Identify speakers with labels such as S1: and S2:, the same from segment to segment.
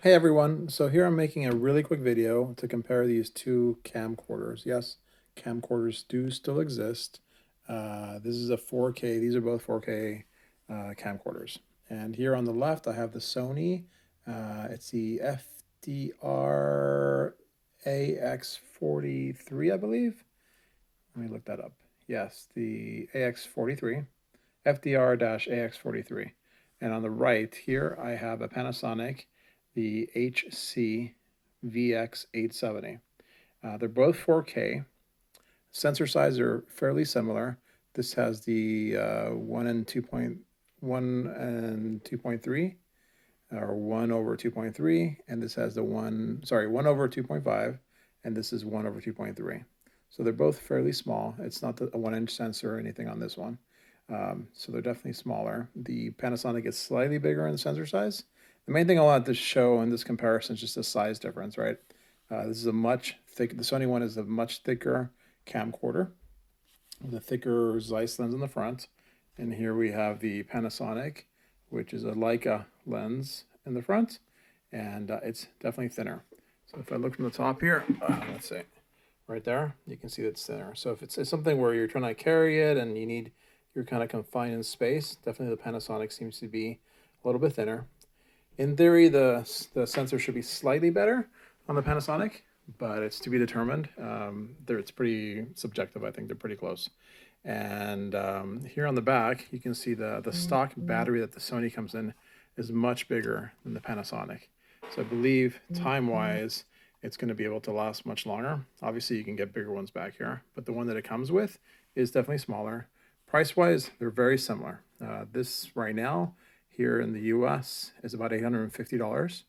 S1: Hey everyone, so here I'm making a really quick video to compare these two camcorders. Yes, camcorders do still exist. This is a 4K, these are both 4K camcorders. And here on the left I have the Sony, it's the FDR-AX43, I believe. Let me look that up. Yes, the AX43, FDR-AX43. And on the right here, I have a Panasonic, the HC-VX870. They're both 4K. Sensor size are fairly similar. This has the 1 and 2.1 and 2.3, or 1 over 2.3, and this has the 1 over 2.5, and this is 1 over 2.3. So they're both fairly small. It's not a 1-inch sensor or anything on this one. So they're definitely smaller. The Panasonic is slightly bigger in the sensor size. The main thing I want to show in this comparison is just the size difference, right? This is a much thicker, the Sony one is a much thicker camcorder with a thicker Zeiss lens in the front. And here we have the Panasonic, which is a Leica lens in the front, and it's definitely thinner. So if I look from the top here, let's see, right there, you can see that it's thinner. So if it's something where you're trying to carry it and you're kind of confined in space, definitely the Panasonic seems to be a little bit thinner. In theory, the sensor should be slightly better on the Panasonic, but it's to be determined. It's pretty subjective. I think they're pretty close. And here on the back, you can see the stock battery that the Sony comes in is much bigger than the Panasonic. So I believe time-wise, it's going to be able to last much longer. Obviously, you can get bigger ones back here, but the one that it comes with is definitely smaller. Price-wise, they're very similar. This right now here in the US is about $850,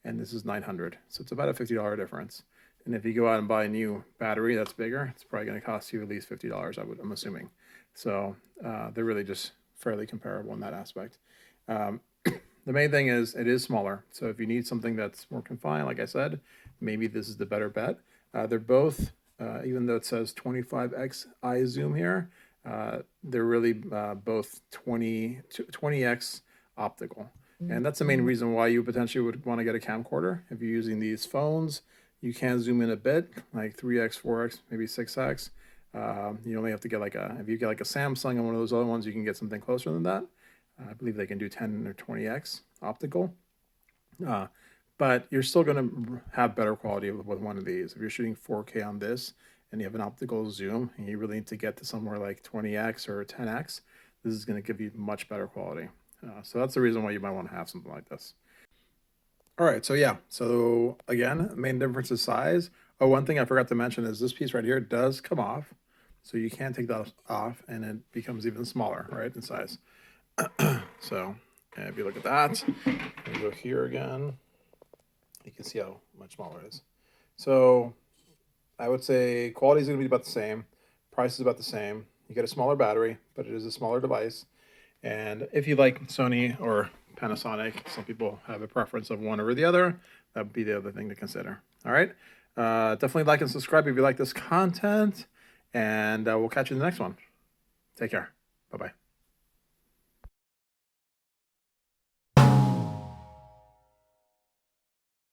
S1: and this is $900. So it's about a $50 difference. And if you go out and buy a new battery that's bigger, it's probably going to cost you at least $50, I'm assuming. So they're really just fairly comparable in that aspect. The main thing is it is smaller. So if you need something that's more confined, like I said, maybe this is the better bet. They're both, even though it says 25x eye zoom here, they're really both 20x optical. And that's the main reason why you potentially would want to get a camcorder. If you're using these phones, you can zoom in a bit, like 3x, 4x, maybe 6x. You only have to get if you get like a Samsung and one of those other ones, you can get something closer than that. I believe they can do 10 or 20x optical. But you're still going to have better quality with one of these. If you're shooting 4K on this and you have an optical zoom and you really need to get to somewhere like 20x or 10x, this is going to give you much better quality. So that's the reason why you might want to have something like this. All right, so yeah, so again, main difference is size. Oh, one thing I forgot to mention is this piece right here does come off, so you can take that off and it becomes even smaller, right, in size. So if you look at that, and go here again, you can see how much smaller it is. So I would say quality is going to be about the same, price is about the same. You get a smaller battery, but it is a smaller device. And if you like Sony or Panasonic, some people have a preference of one over the other. That would be the other thing to consider. All right. Definitely like and subscribe if you like this content. And we'll catch you in the next one. Take care. Bye-bye.